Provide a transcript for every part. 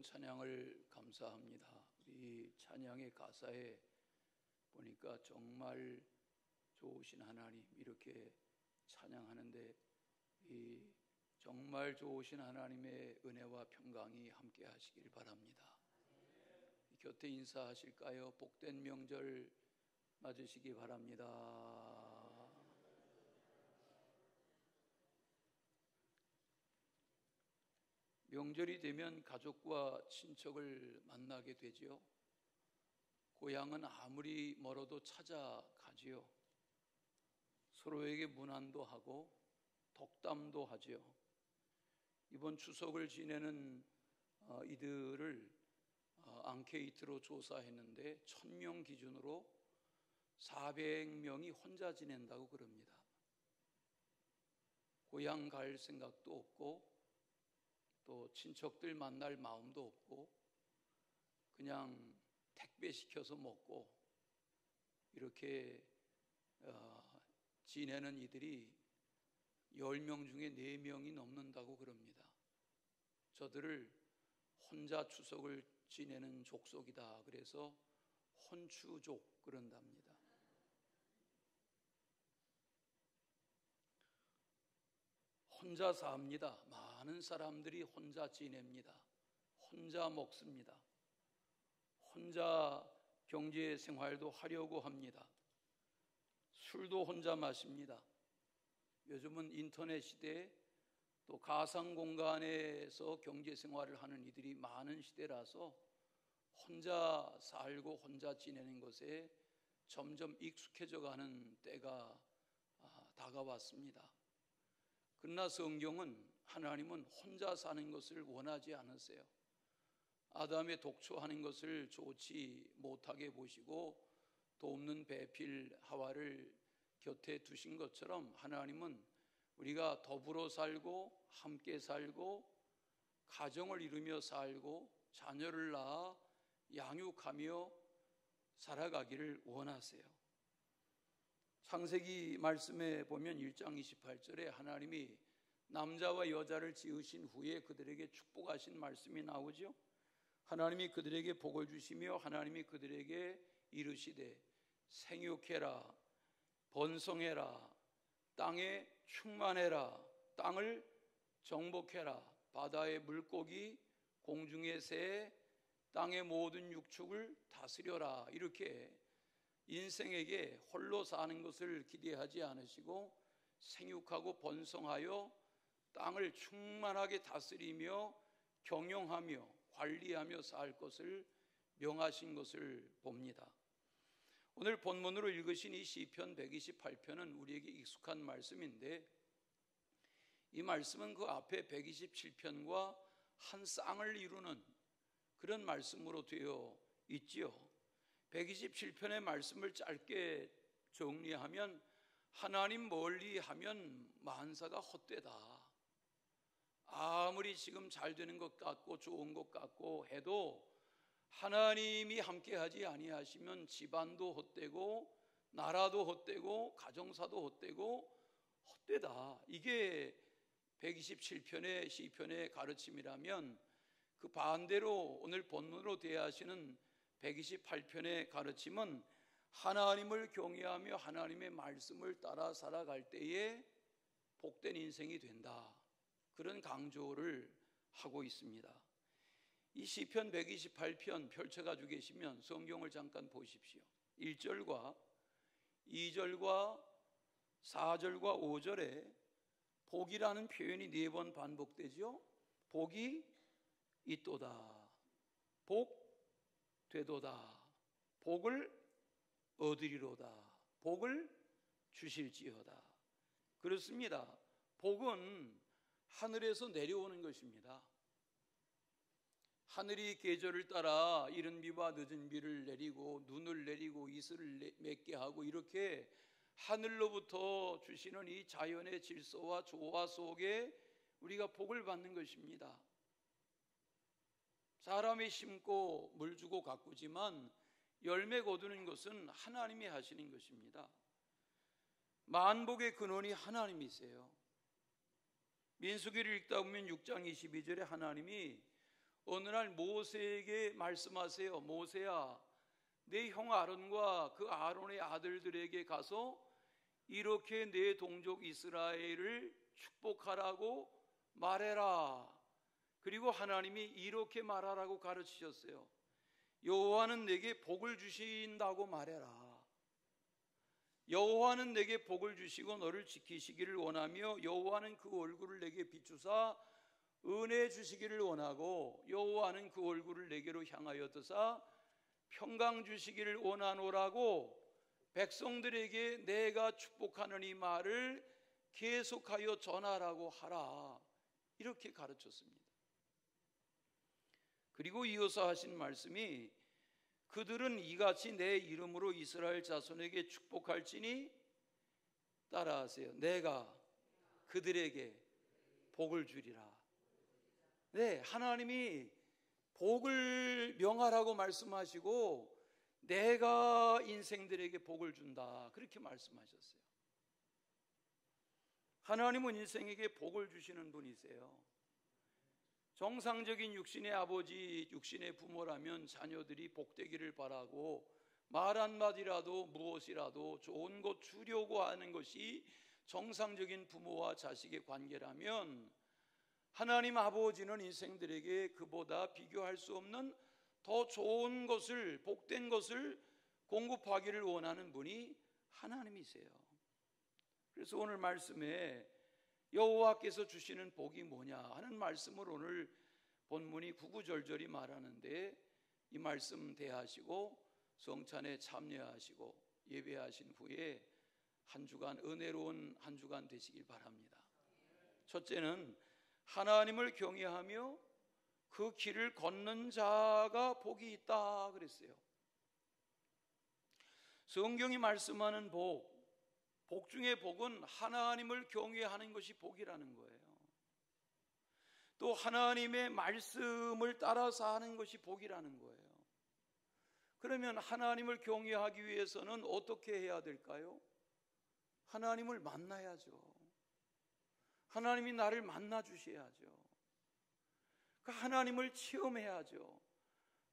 좋은 찬양을 감사합니다. 이 찬양의 가사에 보니까 정말 좋으신 하나님 이렇게 찬양하는데, 이 정말 좋으신 하나님의 은혜와 평강이 함께 하시길 바랍니다. 곁에 인사하실까요? 복된 명절 맞으시기 바랍니다. 명절이 되면 가족과 친척을 만나게 되지요. 고향은 아무리 멀어도 찾아가지요. 서로에게 문안도 하고 덕담도 하지요. 이번 추석을 지내는 이들을 앙케이트로 조사했는데 1000명 기준으로 400명이 혼자 지낸다고 그럽니다. 고향 갈 생각도 없고 또 친척들 만날 마음도 없고 그냥 택배 시켜서 먹고 이렇게 지내는 이들이 10명 중에 4명이 넘는다고 그럽니다. 저들을 혼자 추석을 지내는 족속이다 그래서 혼추족 그런답니다. 혼자 삽니다. 많은 사람들이 혼자 지냅니다. 혼자 먹습니다. 혼자 경제 생활도 하려고 합니다. 술도 혼자 마십니다. 요즘은 인터넷 시대에 또 가상 공간에서 경제 생활을 하는 이들이 많은 시대라서 혼자 살고 혼자 지내는 것에 점점 익숙해져 가는 때가 다가왔습니다. 그러나 성경은, 하나님은 혼자 사는 것을 원하지 않으세요. 아담의 독초하는 것을 좋지 못하게 보시고 돕는 배필 하와를 곁에 두신 것처럼 하나님은 우리가 더불어 살고 함께 살고 가정을 이루며 살고 자녀를 낳아 양육하며 살아가기를 원하세요. 창세기 말씀에 보면 1장 28절에 하나님이 남자와 여자를 지으신 후에 그들에게 축복하신 말씀이 나오죠. 하나님이 그들에게 복을 주시며 하나님이 그들에게 이르시되 생육해라 번성해라 땅에 충만해라 땅을 정복해라 바다의 물고기 공중의 새 땅의 모든 육축을 다스려라. 이렇게 인생에게 홀로 사는 것을 기대하지 않으시고 생육하고 번성하여 땅을 충만하게 다스리며 경영하며 관리하며 살 것을 명하신 것을 봅니다. 오늘 본문으로 읽으신 이 시편 128편은 우리에게 익숙한 말씀인데 이 말씀은 그 앞에 127편과 한 쌍을 이루는 그런 말씀으로 되어 있지요. 127편의 말씀을 짧게 정리하면 하나님 멀리 하면 만사가 헛되다. 아무리 지금 잘 되는 것 같고 좋은 것 같고 해도 하나님이 함께하지 아니하시면 집안도 헛되고 나라도 헛되고 가정사도 헛되고 헛되다. 이게 127편의 시편의 가르침이라면 그 반대로 오늘 본문으로 대하시는 128편의 가르침은 하나님을 경외하며 하나님의 말씀을 따라 살아갈 때에 복된 인생이 된다. 그런 강조를 하고 있습니다. 이 시편 128편 펼쳐가지고 계시면 성경을 잠깐 보십시오. 1절과 2절과 4절과 5절에 복이라는 표현이 4번 반복되죠. 복이 있도다, 복 되도다, 복을 얻으리로다, 복을 주실지어다. 그렇습니다. 복은 하늘에서 내려오는 것입니다. 하늘이 계절을 따라 이른 비와 늦은 비를 내리고 눈을 내리고 이슬을 맺게 하고 이렇게 하늘로부터 주시는 이 자연의 질서와 조화 속에 우리가 복을 받는 것입니다. 사람이 심고 물 주고 가꾸지만 열매 거두는 것은 하나님이 하시는 것입니다. 만복의 근원이 하나님이세요. 민수기를 읽다 보면 6장 22절에 하나님이 어느 날 모세에게 말씀하세요. 모세야, 내 형 아론과 그 아론의 아들들에게 가서 이렇게 내 동족 이스라엘을 축복하라고 말해라. 그리고 하나님이 이렇게 말하라고 가르치셨어요. 여호와는 내게 복을 주신다고 말해라. 여호와는 내게 복을 주시고 너를 지키시기를 원하며 여호와는 그 얼굴을 내게 비추사 은혜 주시기를 원하고 여호와는 그 얼굴을 내게로 향하여 드사 평강 주시기를 원하노라고 백성들에게 내가 축복하는 이 말을 계속하여 전하라고 하라. 이렇게 가르쳤습니다. 그리고 이어서 하신 말씀이 그들은 이같이 내 이름으로 이스라엘 자손에게 축복할지니 따라하세요. 내가 그들에게 복을 주리라. 네, 하나님이 복을 명하라고 말씀하시고 내가 인생들에게 복을 준다, 그렇게 말씀하셨어요. 하나님은 인생에게 복을 주시는 분이세요. 정상적인 육신의 아버지, 육신의 부모라면 자녀들이 복되기를 바라고 말 한마디라도 무엇이라도 좋은 것 주려고 하는 것이 정상적인 부모와 자식의 관계라면, 하나님 아버지는 인생들에게 그보다 비교할 수 없는 더 좋은 것을, 복된 것을 공급하기를 원하는 분이 하나님이세요. 그래서 오늘 말씀에 여호와께서 주시는 복이 뭐냐 하는 말씀을 오늘 본문이 구구절절히 말하는데, 이 말씀 대하시고 성찬에 참여하시고 예배하신 후에 한 주간 은혜로운 한 주간 되시길 바랍니다. 첫째는 하나님을 경외하며 그 길을 걷는 자가 복이 있다 그랬어요. 성경이 말씀하는 복 중에 복은 하나님을 경외하는 것이 복이라는 거예요. 또 하나님의 말씀을 따라서 하는 것이 복이라는 거예요. 그러면 하나님을 경외하기 위해서는 어떻게 해야 될까요? 하나님을 만나야죠. 하나님이 나를 만나 주셔야죠. 그 하나님을 체험해야죠.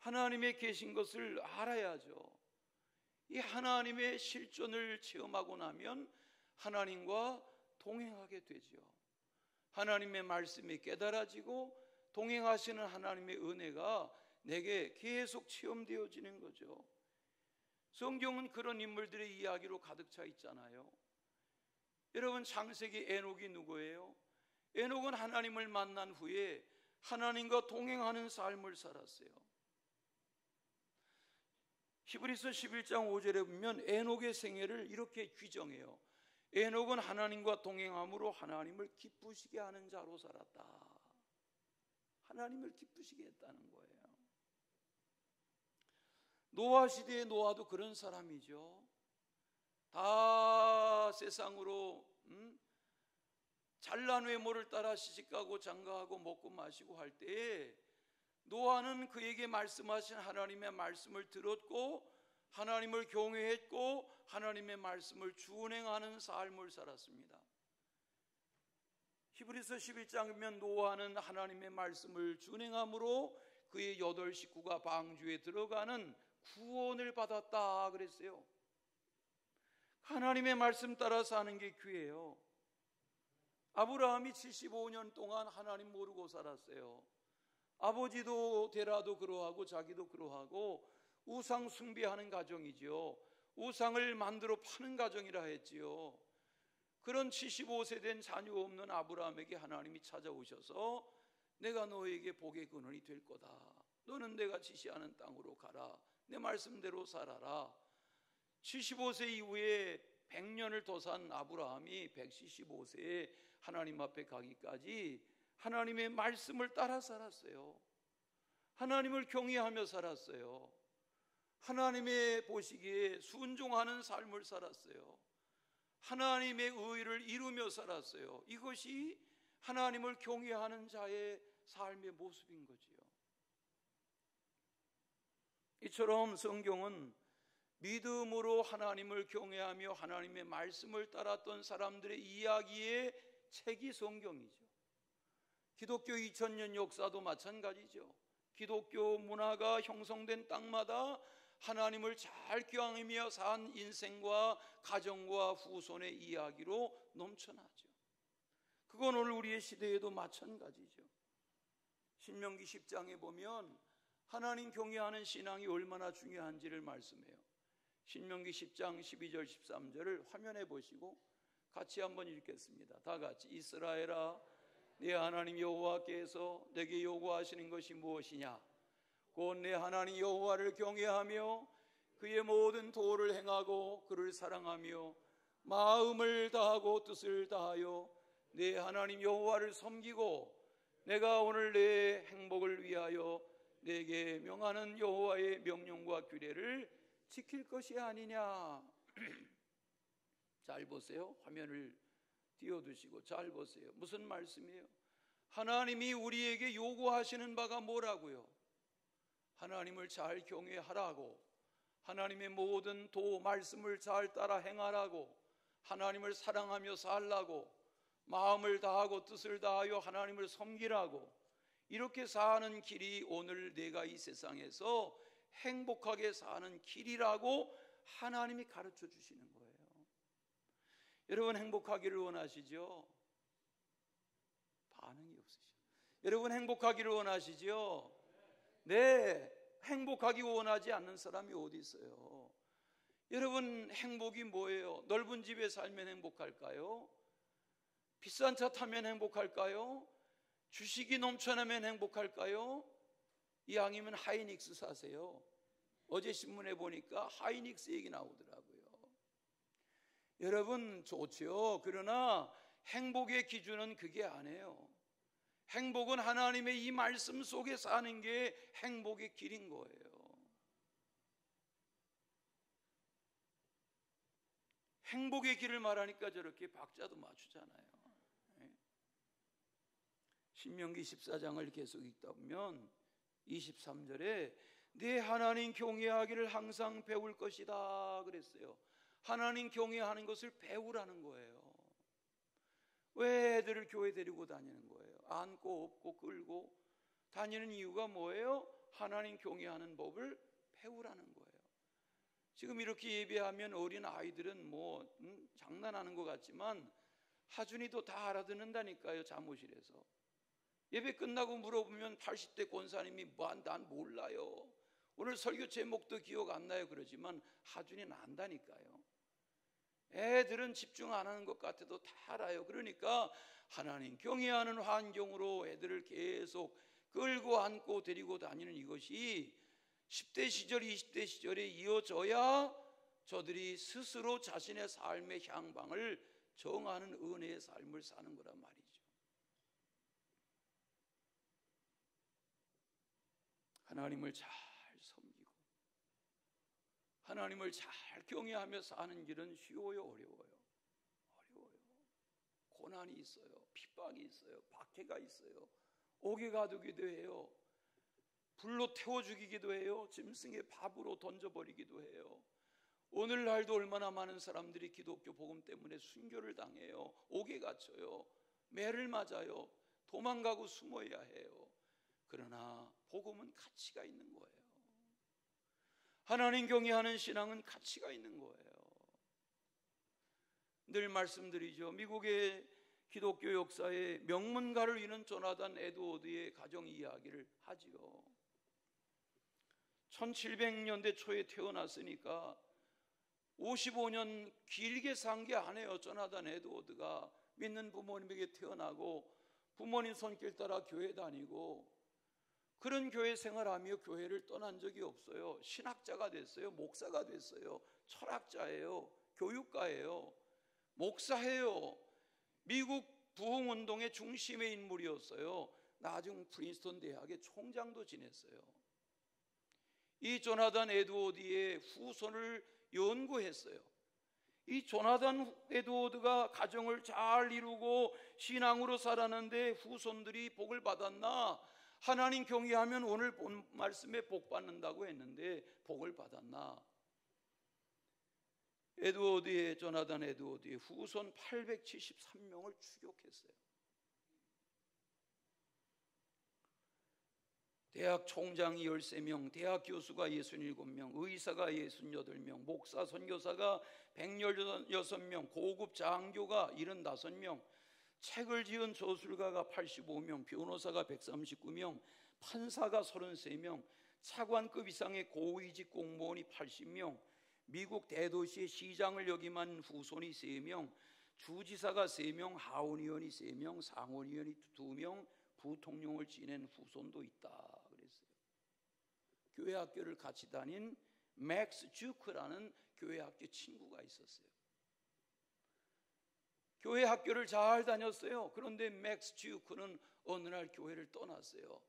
하나님의 계신 것을 알아야죠. 이 하나님의 실존을 체험하고 나면 하나님과 동행하게 되죠. 하나님의 말씀이 깨달아지고 동행하시는 하나님의 은혜가 내게 계속 체험되어지는 거죠. 성경은 그런 인물들의 이야기로 가득 차 있잖아요. 여러분, 창세기 에녹이 누구예요? 에녹은 하나님을 만난 후에 하나님과 동행하는 삶을 살았어요. 히브리서 11장 5절에 보면 에녹의 생애를 이렇게 규정해요. 에녹은 하나님과 동행함으로 하나님을 기쁘시게 하는 자로 살았다. 하나님을 기쁘시게 했다는 거예요. 노아 시대의 노아도 그런 사람이죠. 다 세상으로 잘난 외모를 따라 시집가고 장가하고 먹고 마시고 할 때에 노아는 그에게 말씀하신 하나님의 말씀을 들었고 하나님을 경외했고 하나님의 말씀을 준행하는 삶을 살았습니다. 히브리서 11장이면 노아는 하나님의 말씀을 준행함으로 그의 8 식구가 방주에 들어가는 구원을 받았다 그랬어요. 하나님의 말씀 따라 사는 게 귀해요. 아브라함이 75년 동안 하나님 모르고 살았어요. 아버지도 데라도 그러하고 자기도 그러하고 우상 숭배하는 가정이지요. 우상을 만들어 파는 가정이라 했지요. 그런 75세 된 자녀 없는 아브라함에게 하나님이 찾아오셔서 내가 너에게 복의 근원이 될 거다. 너는 내가 지시하는 땅으로 가라. 내 말씀대로 살아라. 75세 이후에 100년을 더 산 아브라함이 175세에 하나님 앞에 가기까지 하나님의 말씀을 따라 살았어요. 하나님을 경외하며 살았어요. 하나님의 보시기에 순종하는 삶을 살았어요. 하나님의 의를 이루며 살았어요. 이것이 하나님을 경외하는 자의 삶의 모습인 거지요. 이처럼 성경은 믿음으로 하나님을 경외하며 하나님의 말씀을 따랐던 사람들의 이야기의 책이 성경이죠. 기독교 2000년 역사도 마찬가지죠. 기독교 문화가 형성된 땅마다 하나님을 잘 경험하며 산 인생과 가정과 후손의 이야기로 넘쳐나죠. 그건 오늘 우리의 시대에도 마찬가지죠. 신명기 10장에 보면 하나님 경외하는 신앙이 얼마나 중요한지를 말씀해요. 신명기 10장 12절 13절을 화면에 보시고 같이 한번 읽겠습니다. 다 같이. 이스라엘아, 네 하나님 여호와께서 내게 요구하시는 것이 무엇이냐? 곧 내 하나님 여호와를 경외하며 그의 모든 도를 행하고 그를 사랑하며 마음을 다하고 뜻을 다하여 내 하나님 여호와를 섬기고 내가 오늘 내 행복을 위하여 내게 명하는 여호와의 명령과 규례를 지킬 것이 아니냐. 잘 보세요. 화면을 띄워두시고 잘 보세요. 무슨 말씀이에요? 하나님이 우리에게 요구하시는 바가 뭐라고요? 하나님을 잘 경외하라고, 하나님의 모든 도 말씀을 잘 따라 행하라고, 하나님을 사랑하며 살라고, 마음을 다하고 뜻을 다하여 하나님을 섬기라고, 이렇게 사는 길이 오늘 내가 이 세상에서 행복하게 사는 길이라고 하나님이 가르쳐 주시는 거예요. 여러분 행복하기를 원하시죠? 반응이 없으시죠? 여러분 행복하기를 원하시죠? 네, 행복하기 원하지 않는 사람이 어디 있어요? 여러분 행복이 뭐예요? 넓은 집에 살면 행복할까요? 비싼 차 타면 행복할까요? 주식이 넘쳐나면 행복할까요? 이왕이면 하이닉스 사세요. 어제 신문에 보니까 하이닉스 얘기 나오더라고요. 여러분 좋죠. 그러나 행복의 기준은 그게 아니에요. 행복은 하나님의 이 말씀 속에 사는 게 행복의 길인 거예요. 행복의 길을 말하니까 저렇게 박자도 맞추잖아요. 신명기 14장을 계속 읽다 보면 23절에 네 하나님 경외하기를 항상 배울 것이다 그랬어요. 하나님 경외하는 것을 배우라는 거예요. 왜 애들을 교회 데리고 다니는 거예요? 안고 업고 끌고 다니는 이유가 뭐예요? 하나님 경외하는 법을 배우라는 거예요. 지금 이렇게 예배하면 어린 아이들은 장난하는 것 같지만 하준이도 다 알아듣는다니까요. 사무실에서 예배 끝나고 물어보면 80대 권사님이 난 몰라요, 오늘 설교 제목도 기억 안 나요 그러지만 하준이는 안다니까요. 애들은 집중 안 하는 것 같아도 다 알아요. 그러니까 하나님 경외하는 환경으로 애들을 계속 끌고 안고 데리고 다니는 이것이 10대 시절 20대 시절에 이어져야 저들이 스스로 자신의 삶의 향방을 정하는 은혜의 삶을 사는 거란 말이죠. 하나님을 잘 섬기고 하나님을 잘 경외하며 사는 길은 쉬워요, 어려워요? 어려워요. 고난이 있어요, 핍박이 있어요, 박해가 있어요, 옥에 가두기도 해요, 불로 태워 죽이기도 해요, 짐승의 밥으로 던져버리기도 해요. 오늘날도 얼마나 많은 사람들이 기독교 복음 때문에 순교를 당해요, 옥에 갇혀요, 매를 맞아요, 도망가고 숨어야 해요. 그러나 복음은 가치가 있는 거예요. 하나님 경외하는 신앙은 가치가 있는 거예요. 늘 말씀드리죠. 미국의 기독교 역사의 명문가를 이룬 조나단 에드워드의 가정 이야기를 하지요. 1700년대 초에 태어났으니까 55년 길게 산 게 아니에요. 조나단 에드워드가 믿는 부모님에게 태어나고 부모님 손길 따라 교회 다니고 그런 교회 생활하며 교회를 떠난 적이 없어요. 신학자가 됐어요. 목사가 됐어요. 철학자예요. 교육가예요. 목사예요. 미국 부흥운동의 중심의 인물이었어요. 나중 프린스턴 대학의 총장도 지냈어요. 이 조나단 에드워드의 후손을 연구했어요. 이 조나단 에드워드가 가정을 잘 이루고 신앙으로 살았는데 후손들이 복을 받았나? 하나님 경외하면 오늘 본 말씀에 복 받는다고 했는데 복을 받았나? 조나단 에드워드의 후손 873명을 추격했어요. 대학 총장이 13명, 대학 교수가 67명, 의사가 68명, 목사 선교사가 116명, 고급 장교가 75명, 책을 지은 저술가가 85명, 변호사가 139명, 판사가 33명, 차관급 이상의 고위직 공무원이 80명, 미국 대도시의 시장을 역임한 후손이 3명, 주지사가 3명, 하원의원이 3명, 상원의원이 2명, 부통령을 지낸 후손도 있다 그랬어요. 교회 학교를 같이 다닌 맥스 주크라는 교회 학교 친구가 있었어요. 교회 학교를 잘 다녔어요. 그런데 맥스 주크는 어느 날 교회를 떠났어요.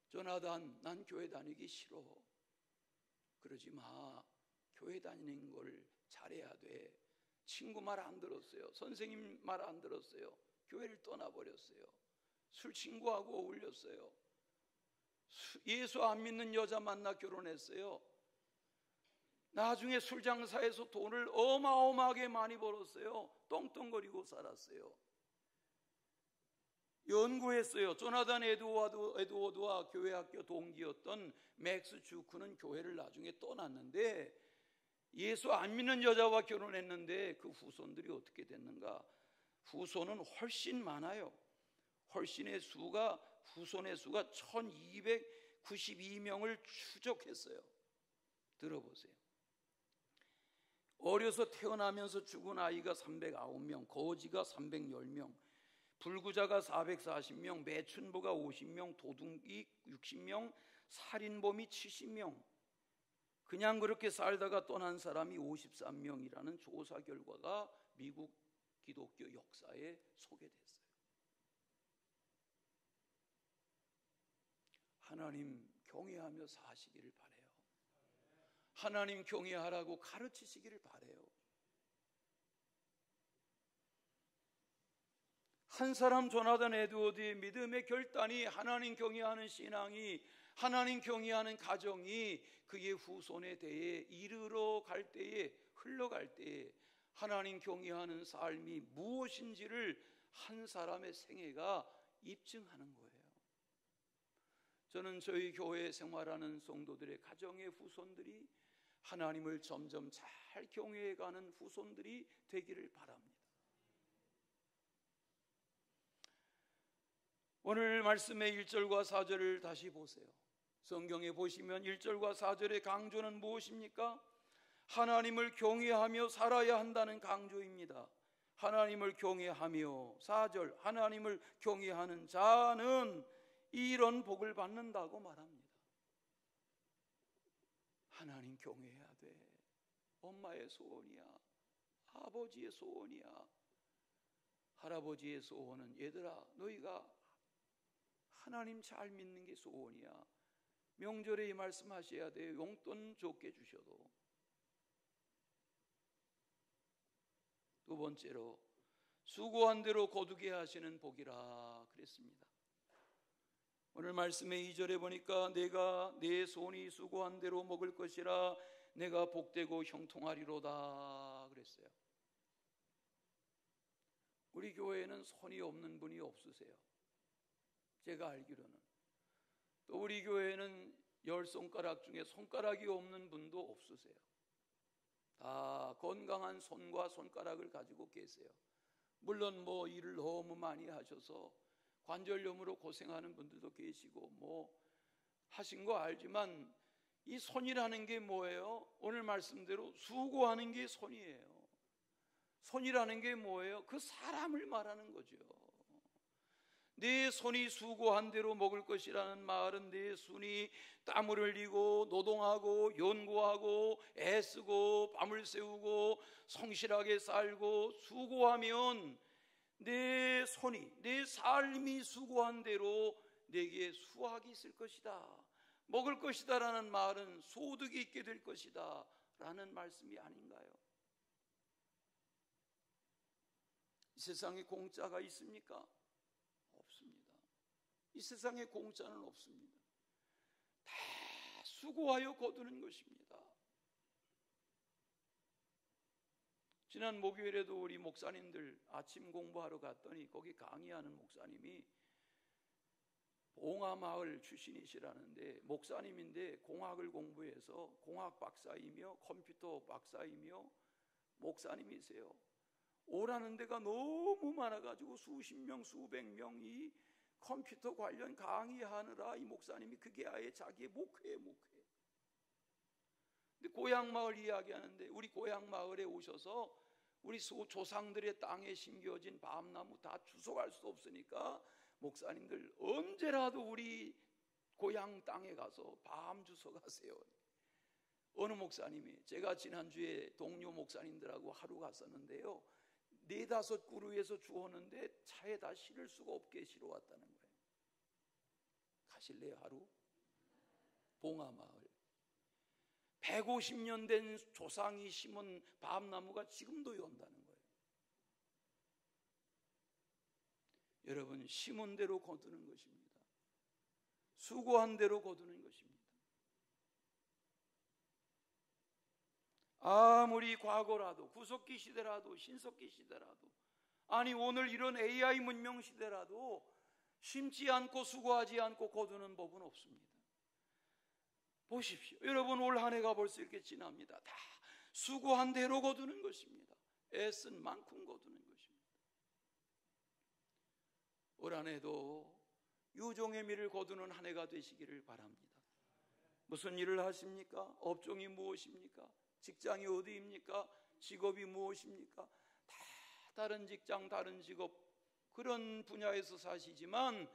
조나단, 난 교회 다니기 싫어. 그러지 마. 교회 다니는 걸 잘해야 돼. 친구 말 안 들었어요. 선생님 말 안 들었어요. 교회를 떠나버렸어요. 술 친구하고 어울렸어요. 예수 안 믿는 여자 만나 결혼했어요. 나중에 술 장사해서 돈을 어마어마하게 많이 벌었어요. 떵떵거리고 살았어요. 연구했어요. 조나단 에드워드와 교회 학교 동기였던 맥스 주크는 교회를 나중에 떠났는데 예수 안 믿는 여자와 결혼했는데 그 후손들이 어떻게 됐는가? 후손은 훨씬 많아요. 후손의 수가 1292명을 추적했어요. 들어보세요. 어려서 태어나면서 죽은 아이가 309명, 거지가 310명, 불구자가 440명, 매춘부가 50명, 도둑이 60명, 살인범이 70명, 그냥 그렇게 살다가 떠난 사람이 53명이라는 조사 결과가 미국 기독교 역사에 소개됐어요. 하나님 경외하며 사시기를 바라요. 하나님 경외하라고 가르치시기를 바라요. 한 사람 조나단 에드워드의 믿음의 결단이, 하나님 경외하는 신앙이, 하나님 경외하는 가정이 그의 후손에 대해 이르러 갈 때에, 흘러갈 때에 하나님 경외하는 삶이 무엇인지를 한 사람의 생애가 입증하는 거예요. 저는 저희 교회에 생활하는 성도들의 가정의 후손들이 하나님을 점점 잘 경외해가는 후손들이 되기를 바랍니다. 오늘 말씀의 1절과 4절을 다시 보세요. 성경에 보시면 1절과 4절의 강조는 무엇입니까? 하나님을 경외하며 살아야 한다는 강조입니다. 하나님을 경외하며, 4절, 하나님을 경외하는 자는 이런 복을 받는다고 말합니다. 하나님 경외해야 돼. 엄마의 소원이야. 아버지의 소원이야. 할아버지의 소원은, 얘들아, 너희가 하나님 잘 믿는 게 소원이야. 명절에 이 말씀하셔야 돼요. 용돈 적게 주셔도. 두 번째로, 수고한 대로 거두게 하시는 복이라 그랬습니다. 오늘 말씀의 2절에 보니까 내가 내 손이 수고한 대로 먹을 것이라 내가 복되고 형통하리로다 그랬어요. 우리 교회에는 손이 없는 분이 없으세요. 제가 알기로는. 또 우리 교회에는 10손가락 중에 손가락이 없는 분도 없으세요. 다 건강한 손과 손가락을 가지고 계세요. 물론 일을 너무 많이 하셔서 관절염으로 고생하는 분들도 계시고 하신 거 알지만, 이 손이라는 게 뭐예요? 오늘 말씀대로 수고하는 게 손이에요. 손이라는 게 뭐예요? 그 사람을 말하는 거죠. 내 손이 수고한 대로 먹을 것이라는 말은 내 손이 땀을 흘리고 노동하고 연구하고 애쓰고 밤을 새우고 성실하게 살고 수고하면 내 손이, 내 삶이 수고한 대로 내게 수확이 있을 것이다, 먹을 것이다 라는 말은 소득이 있게 될 것이다 라는 말씀이 아닌가요? 이 세상에 공짜가 있습니까? 없습니다. 이 세상에 공짜는 없습니다. 다 수고하여 거두는 것입니다. 지난 목요일에도 우리 목사님들 아침 공부하러 갔더니 거기 강의하는 목사님이 봉화마을 출신이시라는데 목사님인데 공학을 공부해서 공학 박사이며 컴퓨터 박사이며 목사님이세요. 오라는 데가 너무 많아가지고 수십 명 수백 명이 컴퓨터 관련 강의하느라 이 목사님이 그게 아예 자기의 목회예요. 근데 고향 마을 이야기하는데 우리 고향 마을에 오셔서 우리 조상들의 땅에 심겨진 밤나무 다 주워갈 수 없으니까 목사님들 언제라도 우리 고향 땅에 가서 밤 주워가세요. 어느 목사님이, 제가 지난주에 동료 목사님들하고 하루 갔었는데요, 4-5그루에서 주웠는데 차에다 실을 수가 없게 실어왔다는 거예요. 가실래요 하루? 봉화마을 150년 된 조상이 심은 밤나무가 지금도 연다는 거예요. 여러분, 심은 대로 거두는 것입니다. 수고한 대로 거두는 것입니다. 아무리 과거라도, 구석기 시대라도, 신석기 시대라도, 아니 오늘 이런 AI 문명 시대라도 심지 않고 수고하지 않고 거두는 법은 없습니다. 보십시오. 여러분, 올 한 해가 벌써 이렇게 지납니다. 다 수고한 대로 거두는 것입니다. 애쓴 만큼 거두는 것입니다. 올 한 해도 유종의 미를 거두는 한 해가 되시기를 바랍니다. 무슨 일을 하십니까? 업종이 무엇입니까? 직장이 어디입니까? 직업이 무엇입니까? 다 다른 직장, 다른 직업, 그런 분야에서 사시지만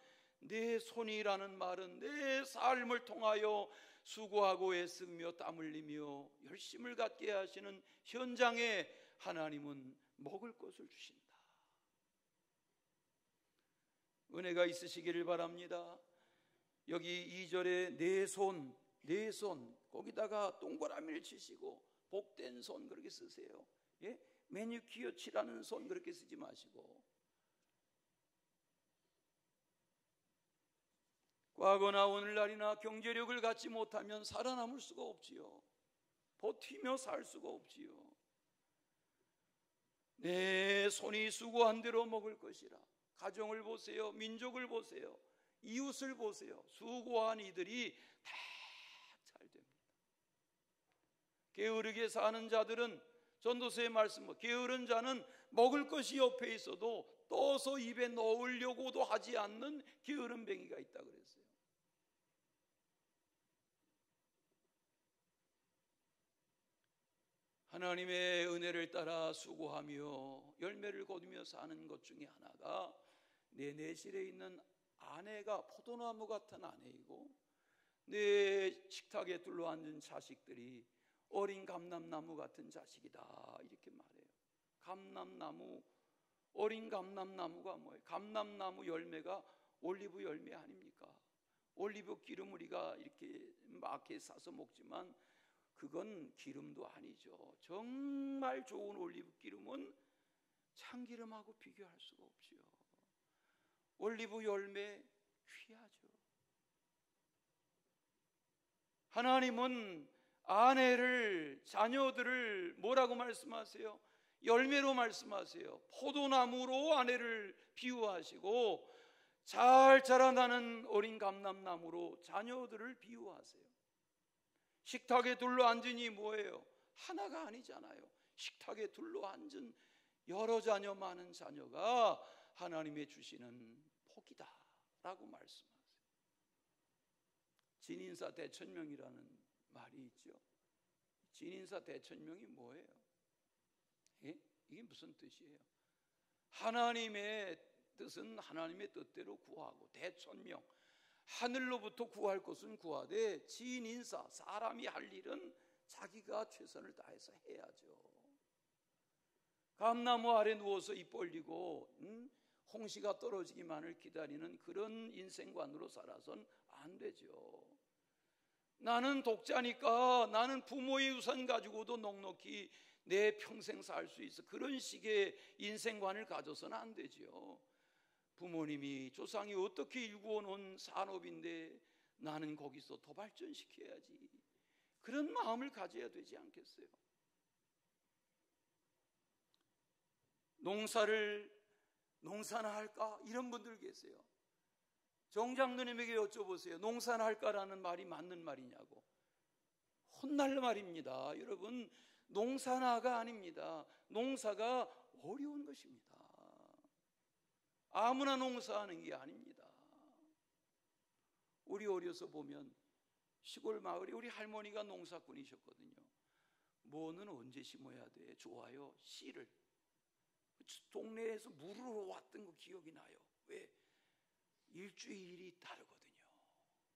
내 손이라는 말은 내 삶을 통하여 수고하고 애쓰며 땀 흘리며 열심을 갖게 하시는 현장에 하나님은 먹을 것을 주신다. 은혜가 있으시기를 바랍니다. 여기 2절에 내 손 거기다가 동그라미를 치시고 복된 손 그렇게 쓰세요. 예? 매니큐어 칠하는 손 그렇게 쓰지 마시고, 과거나 오늘날이나 경제력을 갖지 못하면 살아남을 수가 없지요. 버티며 살 수가 없지요. 내 손이 수고한 대로 먹을 것이라. 가정을 보세요. 민족을 보세요. 이웃을 보세요. 수고한 이들이 다 잘 됩니다. 게으르게 사는 자들은, 전도서의 말씀, 게으른 자는 먹을 것이 옆에 있어도 떠서 입에 넣으려고도 하지 않는 게으른 뱅이가 있다 그랬어요. 하나님의 은혜를 따라 수고하며 열매를 거두며 사는 것 중에 하나가 내 내실에 있는 아내가 포도나무 같은 아내이고 내 식탁에 둘러앉은 자식들이 어린 감람나무 같은 자식이다, 이렇게 말해요. 감람나무, 어린 감람나무가 뭐예요? 감람나무 열매가 올리브 열매 아닙니까? 올리브 기름 우리가 이렇게 마켓에 사서 먹지만 그건 기름도 아니죠. 정말 좋은 올리브 기름은 참기름하고 비교할 수가 없지요. 올리브 열매 귀하죠. 하나님은 아내를, 자녀들을 뭐라고 말씀하세요? 열매로 말씀하세요. 포도나무로 아내를 비유하시고 잘 자라나는 어린 감람나무로 자녀들을 비유하세요. 식탁에 둘러앉으니 뭐예요? 하나가 아니잖아요. 식탁에 둘러앉은 여러 자녀, 많은 자녀가 하나님의 주시는 복이다 라고 말씀하세요. 진인사 대천명이라는 말이 있죠. 진인사 대천명이 뭐예요? 예? 이게 무슨 뜻이에요? 하나님의 뜻은 하나님의 뜻대로 구하고, 대천명, 하늘로부터 구할 것은 구하되 진인사, 사람이 할 일은 자기가 최선을 다해서 해야죠. 감나무 아래 누워서 입 벌리고 홍시가 떨어지기만을 기다리는 그런 인생관으로 살아선 안 되죠. 나는 독자니까 나는 부모의 유산 가지고도 넉넉히 내 평생 살 수 있어, 그런 식의 인생관을 가져서는 안 되죠. 부모님이, 조상이 어떻게 일구어 놓은 산업인데 나는 거기서 더 발전시켜야지, 그런 마음을 가져야 되지 않겠어요? 농사나 할까? 이런 분들 계세요. 정장로님에게 여쭤보세요. 농사나 할까라는 말이 맞는 말이냐고. 혼날 말입니다. 여러분, 농사나가 아닙니다. 농사가 어려운 것입니다. 아무나 농사하는 게 아닙니다. 우리 어려서 보면 시골 마을에 우리 할머니가 농사꾼이셨거든요. 뭐는 언제 심어야 돼? 좋아요. 씨를 동네에서 물으러 왔던 거 기억이 나요. 왜? 일주일이 다르거든요.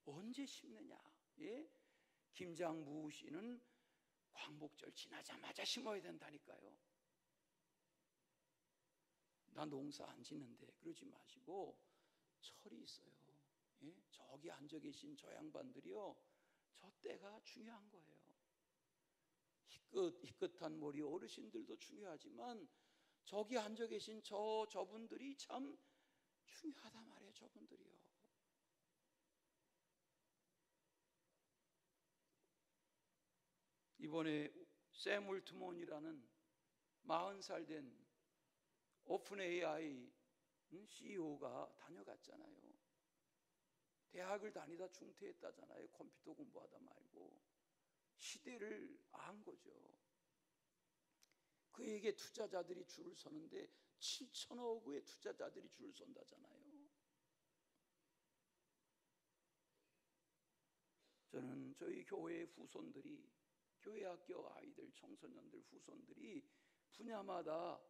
언제 심느냐? 예? 김장무 씨는 광복절 지나자마자 심어야 된다니까요. 나 농사 안 짓는데 그러지 마시고 철이 있어요. 예? 저기 앉아 계신 저 양반들이요, 저 때가 중요한 거예요. 희끗한 머리 어르신들도 중요하지만 저기 앉아 계신 저분들이 참 중요하단 말이에요. 저분들이요. 이번에 샘 울트먼이라는 40살 된 오픈 AI CEO가 다녀갔잖아요. 대학을 다니다 중퇴했다잖아요. 컴퓨터 공부하다 말고. 시대를 안 거죠. 그에게 투자자들이 줄을 서는데 7천억의 투자자들이 줄을 선다잖아요. 저는 저희 교회 후손들이, 교회 학교 아이들, 청소년들 후손들이 분야마다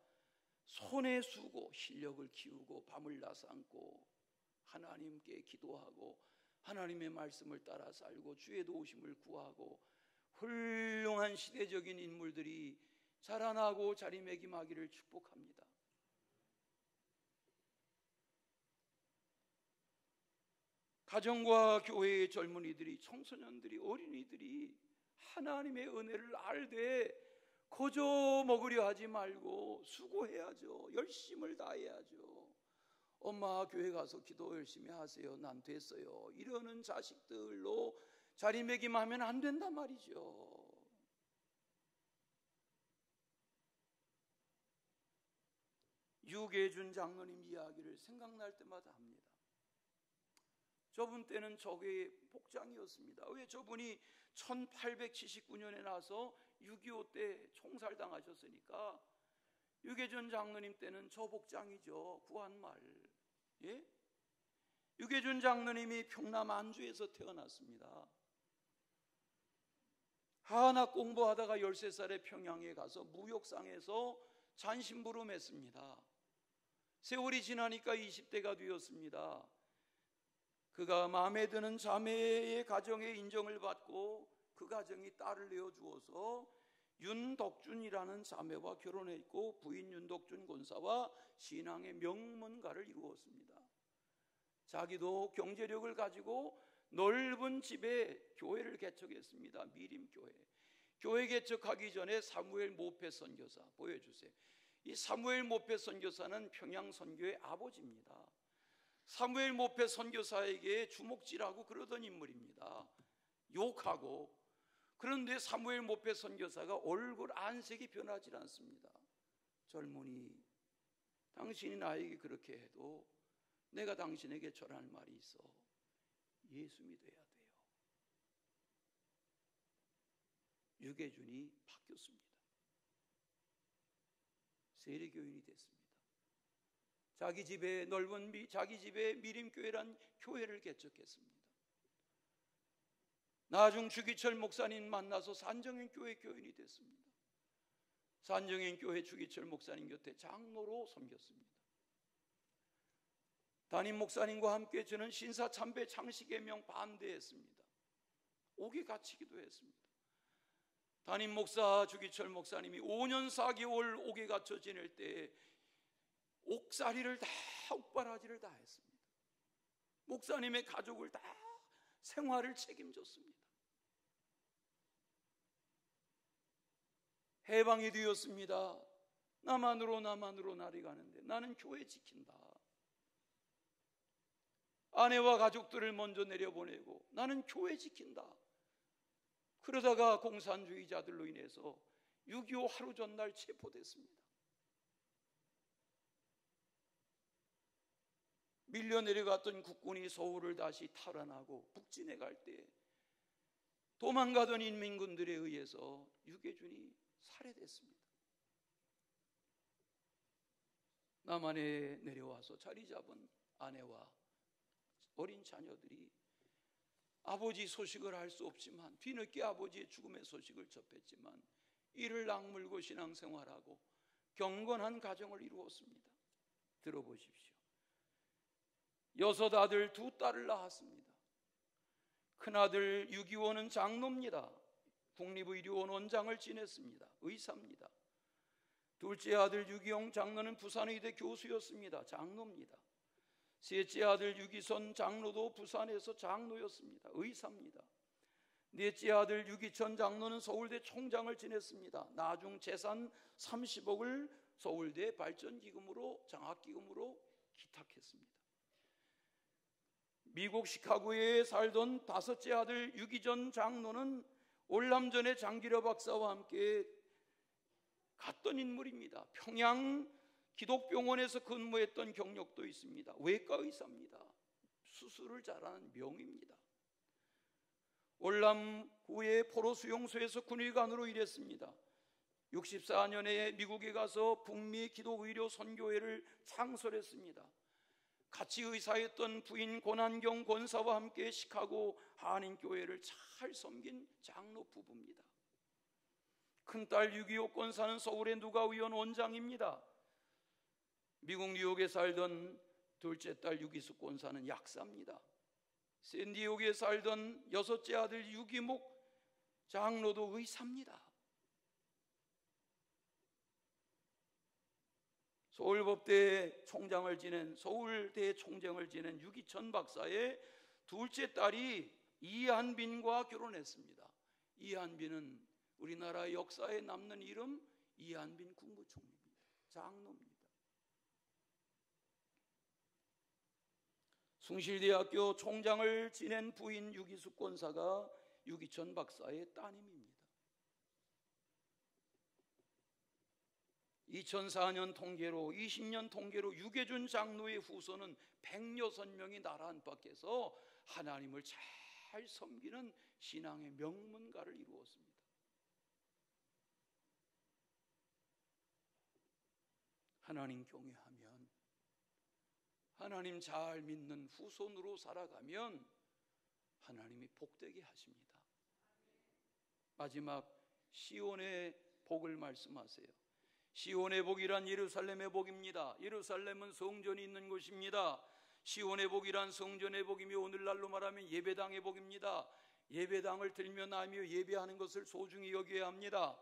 손에 수고 실력을 키우고 밤을 나삼고 하나님께 기도하고 하나님의 말씀을 따라 살고 주의 도우심을 구하고 훌륭한 시대적인 인물들이 자라나고 자리매김하기를 축복합니다. 가정과 교회의 젊은이들이, 청소년들이, 어린이들이 하나님의 은혜를 알되 거저 먹으려 하지 말고 수고해야죠. 열심을 다해야죠. 엄마 교회 가서 기도 열심히 하세요. 난 됐어요. 이러는 자식들로 자리매김하면 안 된단 말이죠. 유계준 장로님 이야기를 생각날 때마다 합니다. 저분 때는 저게 복장이었습니다. 왜? 저분이 1879년에 나서 6.25 때 총살당하셨으니까 유계준 장로님 때는 저 복장이죠. 구한말. 예? 유계준 장로님이 평남 안주에서 태어났습니다. 한학 공부하다가 13살에 평양에 가서 무역상에서 잔심부름했습니다. 세월이 지나니까 20대가 되었습니다. 그가 마음에 드는 자매의 가정의 인정을 받고 그 가정이 딸을 내어주어서 윤덕준이라는 자매와 결혼했고 부인 윤덕준 권사와 신앙의 명문가를 이루었습니다. 자기도 경제력을 가지고 넓은 집에 교회를 개척했습니다. 미림교회. 교회 개척하기 전에 사무엘 모페 선교사 보여주세요. 이 사무엘 모페 선교사는 평양 선교의 아버지입니다. 사무엘 모페 선교사에게 주먹질하고 그러던 인물입니다. 욕하고. 그런데 사무엘 모페 선교사가 얼굴 안색이 변하지 않습니다. 젊은이, 당신이 나에게 그렇게 해도 내가 당신에게 전할 말이 있어. 예수 믿어야 돼요. 유계준이 바뀌었습니다. 세례교인이 됐습니다. 자기 집에 자기 집에 미림교회란 교회를 개척했습니다. 나중 주기철 목사님 만나서 산정행교회 교인이 됐습니다. 산정행교회 주기철 목사님 곁에 장로로 섬겼습니다. 담임 목사님과 함께 저는 신사참배 창시개명 반대했습니다. 옥에 갇히기도 했습니다. 담임 목사 주기철 목사님이 5년 4개월 옥에 갇혀 지낼 때 옥살이를 다, 옥바라지를 다 했습니다. 목사님의 가족을 다 생활을 책임졌습니다. 해방이 되었습니다. 남한으로 날이 가는데 나는 교회 지킨다. 아내와 가족들을 먼저 내려보내고 나는 교회 지킨다. 그러다가 공산주의자들로 인해서 6.25 하루 전날 체포됐습니다. 밀려 내려갔던 국군이 서울을 다시 탈환하고 북진해 갈 때 도망가던 인민군들에 의해서 유계준이 살해됐습니다. 남한에 내려와서 자리 잡은 아내와 어린 자녀들이 아버지 소식을 알 수 없지만 뒤늦게 아버지의 죽음의 소식을 접했지만 이를 악물고 신앙생활하고 경건한 가정을 이루었습니다. 들어보십시오. 6 아들 2 딸을 낳았습니다. 큰아들 유기원은 장로입니다. 국립의료원 원장을 지냈습니다. 의사입니다. 둘째 아들 유기용 장로는 부산의대 교수였습니다. 장로입니다. 셋째 아들 유기선 장로도 부산에서 장로였습니다. 의사입니다. 넷째 아들 유기천 장로는 서울대 총장을 지냈습니다. 나중 재산 30억을 서울대 발전기금으로 장학기금으로 기탁했습니다. 미국 시카고에 살던 5째 아들 유기전 장로는 올남전의 장기려 박사와 함께 갔던 인물입니다. 평양 기독병원에서 근무했던 경력도 있습니다. 외과 의사입니다. 수술을 잘하는 명의입니다. 월남구의 포로 수용소에서 군의관으로 일했습니다. 64년에 미국에 가서 북미 기독의료 선교회를 창설했습니다. 같이 의사였던 부인 권한경 권사와 함께 시카고 한인교회를 잘 섬긴 장로 부부입니다. 큰딸 유기옥 권사는 서울의 누가의원 원장입니다. 미국 뉴욕에 살던 둘째 딸 유기숙 권사는 약사입니다. 샌디에고에 살던 6째 아들 유기목 장로도 의사입니다. 서울대 총장을 지낸 유기천 박사의 둘째 딸이 이한빈과 결혼했습니다. 이한빈은 우리나라 역사에 남는 이름 이한빈 국무총리입니다. 장로입니다. 숭실대학교 총장을 지낸 부인 유기숙 권사가 유기천 박사의 따님입니다. 2004년 통계로 20년 통계로 유계준 장로의 후손은 106명이 나라 안팎에서 하나님을 잘 섬기는 신앙의 명문가를 이루었습니다. 하나님 경외하면, 하나님 잘 믿는 후손으로 살아가면 하나님이 복되게 하십니다. 마지막 시온의 복을 말씀하세요. 시온의 복이란 예루살렘의 복입니다. 예루살렘은 성전이 있는 곳입니다. 시온의 복이란 성전의 복이며 오늘날로 말하면 예배당의 복입니다. 예배당을 들며 나며 예배하는 것을 소중히 여겨야 합니다.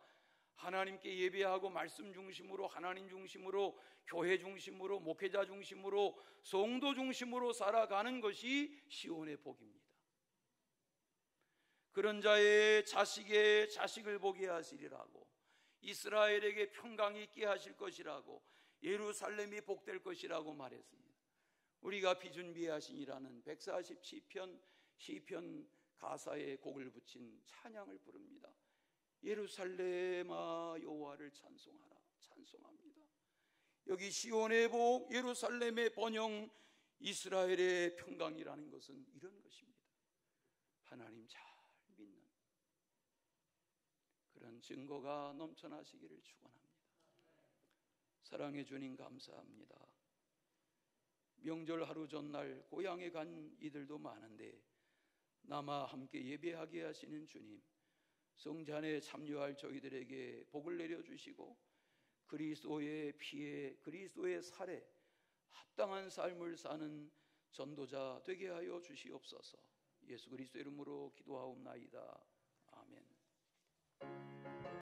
하나님께 예배하고 말씀 중심으로, 하나님 중심으로, 교회 중심으로, 목회자 중심으로, 성도 중심으로 살아가는 것이 시온의 복입니다. 그런 자의 자식의 자식을 보게 하시리라고, 이스라엘에게 평강이 있게 하실 것이라고, 예루살렘이 복될 것이라고 말했습니다. 우리가 비준비하시니라는 147편 시편 가사에 곡을 붙인 찬양을 부릅니다. 예루살렘아 여호와를 찬송하라. 찬송합니다. 여기 시온의 복, 예루살렘의 번영, 이스라엘의 평강이라는 것은 이런 것입니다. 하나님 잘 믿는 그런 증거가 넘쳐나시기를 축원합니다. 사랑해 주님 감사합니다. 명절 하루 전날 고향에 간 이들도 많은데 남아 함께 예배하게 하시는 주님, 성찬에 참여할 저희들에게 복을 내려주시고 그리스도의 피에, 그리스도의 살에 합당한 삶을 사는 전도자 되게 하여 주시옵소서. 예수 그리스도 이름으로 기도하옵나이다. 아멘.